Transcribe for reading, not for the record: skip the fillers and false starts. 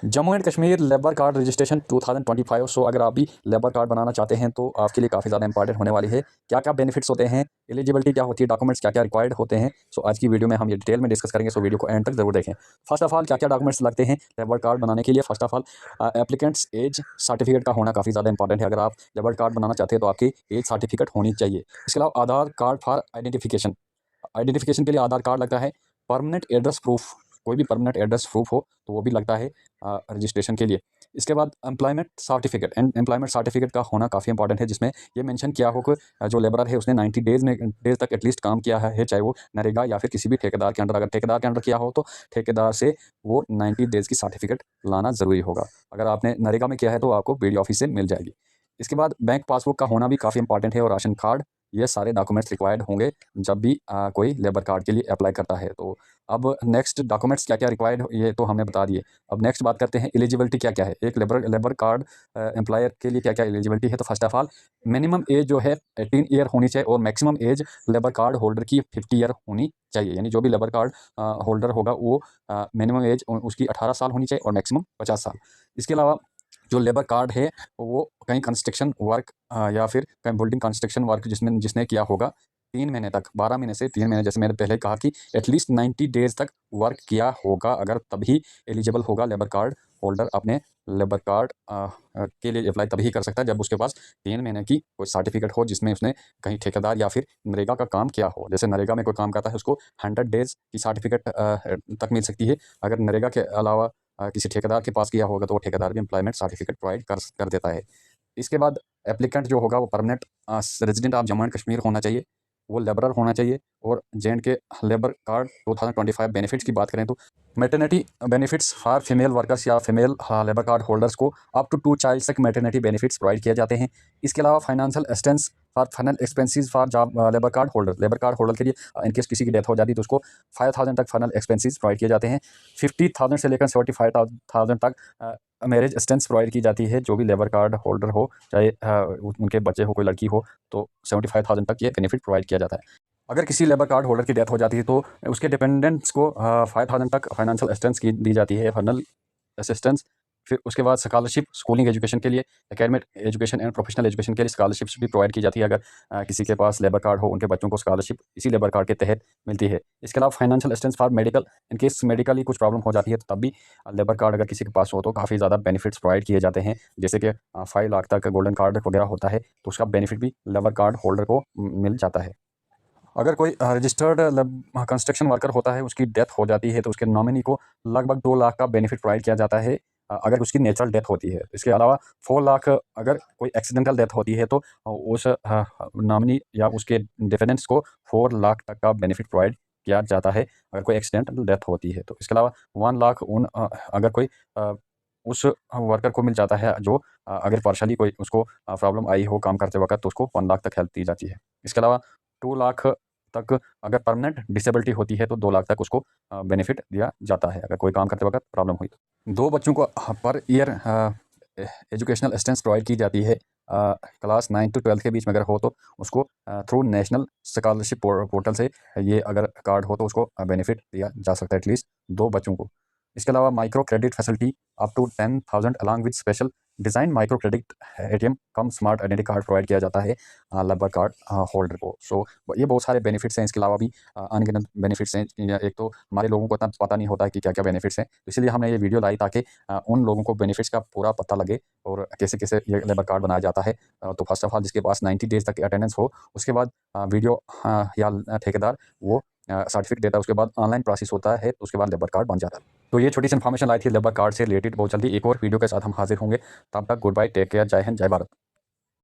Jammu and Kashmir labour card registration 2025। सो अगर आप भी लेबर कार्ड बनाना चाहते हैं तो आपके लिए काफ़ी ज़्यादा इंपॉर्टेंट होने वाली है। क्या क्या बेनिफिट्स होते हैं, एलिजिबिलिटी क्या होती है, डॉक्यूमेंट्स क्या क्या रिक्वायर्ड होते हैं। सो आज की वीडियो में हम ये डिटेल में डिस्कस करेंगे। सो वीडियो को एंड तक जरूर देखें। फर्स्ट ऑफ ऑल क्या क्या डॉक्यूमेंट्स लगते हैं लेबर कार्ड बनाने के लिए। First of all applicants as certificate का होना काफ़ी ज़्यादा इंपॉर्टेंट है। अगर आप लेबर कार्ड बनाना चाहते हैं तो आपकी एज सर्टिफिकेट होनी चाहिए। इसके अलावा आधार कार्ड फॉर आइडेंटिफिकेशन, आइडेंटिफिकेशन के लिए आधार कार्ड लगता है। परमानेंट एड्रेस प्रूफ, कोई भी परमानेंट एड्रेस प्रूफ हो तो वो भी लगता है रजिस्ट्रेशन के लिए। इसके बाद employment certificate, and employment certificate का होना काफ़ी इंपॉर्टेंट है, जिसमें ये मेंशन किया हो कि जो लेबरर है उसने 90 डेज तक एटलीस्ट काम किया है, चाहे वो नरेगा या फिर किसी भी ठेकेदार के अंडर। अगर ठेकेदार के अंडर किया हो तो ठेकेदार से वो 90 डेज की सर्टिफिकेट लाना ज़रूरी होगा। अगर आपने नरेगा में किया है तो आपको बीडीओ ऑफिस से मिल जाएगी। इसके बाद बैंक पासबुक का होना भी काफ़ी इंपॉर्टेंट है, और राशन कार्ड। ये सारे डॉक्यूमेंट्स रिक्वायर्ड होंगे जब भी कोई लेबर कार्ड के लिए अप्लाई करता है। तो अब नेक्स्ट डॉक्यूमेंट्स क्या क्या रिक्वायर्ड ये तो हमने बता दिए। अब नेक्स्ट बात करते हैं एलिजिबिलिटी क्या क्या है। एक लेबर कार्ड एम्प्लॉयर के लिए क्या क्या एलिजिबिलिटी है। तो first of all minimum age जो है 18 ईयर होनी चाहिए, और maximum age labour card holder की 50 ईयर होनी चाहिए। यानी जो भी लेबर कार्ड होल्डर होगा वो मिनिमम एज उसकी 18 साल होनी चाहिए और मैक्सिमम 50 साल। इसके अलावा जो लेबर कार्ड है वो कहीं कंस्ट्रक्शन वर्क या फिर कहीं बिल्डिंग कंस्ट्रक्शन वर्क जिसने किया होगा 3 महीने तक, 12 महीने से 3 महीने, जैसे मैंने पहले कहा कि एटलीस्ट 90 डेज तक वर्क किया होगा, अगर तभी एलिजिबल होगा लेबर कार्ड होल्डर। अपने लेबर कार्ड के लिए अप्लाई तभी कर सकता है जब उसके पास 3 महीने की कोई सर्टिफिकेट हो, जिसमें उसने कहीं ठेकेदार या फिर नरेगा का काम किया हो। जैसे नरेगा में कोई काम करता है उसको 100 डेज की सर्टिफिकेट तक मिल सकती है। अगर नरेगा के अलावा किसी ठेकेदार के पास किया होगा तो वो ठेकेदार भी एम्प्लॉयमेंट सर्टिफिकेट प्रोवाइड कर देता है। इसके बाद एप्लीकेंट जो होगा वो permanent resident of Jammu and Kashmir होना चाहिए, वो लेबरर होना चाहिए। और जे के लेबर कार्ड 2025 बेनिफिट्स की बात करें तो maternity benefits for female workers या फीमेल लेबर कार्ड होल्डर्स को अप टू 2 चाइल्ड तक मैटरनिटी बेनिफिट्स प्रोवाइड किए जाते हैं। इसके अलावा financial assistance for final expenses for job labour card holder के लिए इनकेस किसी की डेथ हो जाती है तो उसको 5000 तक फाइनल एक्सपेंसेस प्रोवाइड किए जाते हैं। 50,000 से लेकर 75,000 तक मैरिज असिस्टेंस प्रोवाइड की जाती है। जो भी लेबर कार्ड होल्डर हो, चाहे उनके बच्चे हो, कोई लड़की हो, तो 75,000 तक ये बेनिफिट प्रोवाइड किया जाता है। अगर किसी लेबर कार्ड होल्डर की डेथ हो जाती है तो उसके डिपेंडेंट्स को 5000 तक फाइनेंशियल असिस्टेंस की दी जाती है, फाइनल असिस्टेंस। फिर उसके बाद स्कॉलरशिप, स्कूलिंग एजुकेशन के लिए, academic education and professional education के लिए स्कॉलरशिप्स भी प्रोवाइड की जाती है। अगर किसी के पास लेबर कार्ड हो, उनके बच्चों को स्कॉलरशिप इसी लेबर कार्ड के तहत मिलती है। इसके अलावा financial assistance for medical, in case medically कुछ प्रॉब्लम हो जाती है तो तब भी लेबर कार्ड अगर किसी के पास हो तो काफ़ी ज़्यादा बेनिफिट्स प्रोवाइड किए जाते हैं। जैसे कि 5 लाख तक गोल्डन कार्ड वगैरह होता है, तो उसका बेनिफिट भी लेबर कार्ड होल्डर को मिल जाता है। अगर कोई रजिस्टर्ड कंस्ट्रक्शन वर्कर होता है, उसकी डेथ हो जाती है तो उसके नॉमिनी को लगभग 2 लाख का बेनिफिट प्रोवाइड किया जाता है, अगर उसकी नेचुरल डेथ होती है। इसके अलावा 4 लाख अगर कोई एक्सीडेंटल डेथ होती है तो उस नॉमिनी या उसके डिफेंडेंट्स को 4 लाख तक का बेनिफिट प्रोवाइड किया जाता है अगर कोई एक्सीडेंटल डेथ होती है। तो इसके अलावा 1 लाख अगर कोई उस वर्कर को मिल जाता है जो अगर पार्शली कोई उसको प्रॉब्लम आई हो काम करते वक्त, तो उसको 1 लाख तक हेल्प दी जाती है। इसके अलावा 2 लाख तक अगर परमानेंट डिसेबिलिटी होती है तो 2 लाख तक उसको बेनिफिट दिया जाता है अगर कोई काम करते वक्त प्रॉब्लम हुई तो। 2 बच्चों को per year educational assistance provide की जाती है। क्लास 9 to 12 के बीच में अगर हो तो उसको थ्रू नेशनल स्कॉलरशिप पोर्टल से ये अगर कार्ड हो तो उसको बेनिफिट दिया जा सकता है एटलीस्ट 2 बच्चों को। इसके अलावा micro credit facility up to 10,000 along with special design micro credit ATM cum smart identity card provide किया जाता है लेबर कार्ड होल्डर को। सो ये बहुत सारे बेनिफिट्स हैं। इसके अलावा भी अनगिनत बेनिफिट्स हैं। एक तो हमारे लोगों को इतना पता नहीं होता है कि क्या क्या बेनिफिट्स हैं, तो इसलिए हमने ये वीडियो लाई ताकि उन लोगों को बेनिफिट्स का पूरा पता लगे और कैसे कैसे ये लेबर कार्ड बनाया जाता है। तो फर्स्ट ऑफ ऑल जिसके पास 90 डेज तक अटेंडेंस हो, उसके बाद वीडियो या ठेकेदार वो सर्टिफिकेट देता है, उसके बाद ऑनलाइन प्रोसेस होता है, तो उसके बाद लेबर कार्ड बन जाता है। तो ये छोटी सी इन्फॉर्मेशन लाई थी लेबर कार्ड से रिलेटेड। बहुत जल्दी एक और वीडियो के साथ हम हाजिर होंगे। तब तक गुड बाय, टेक केयर, जय हिंद, जय भारत।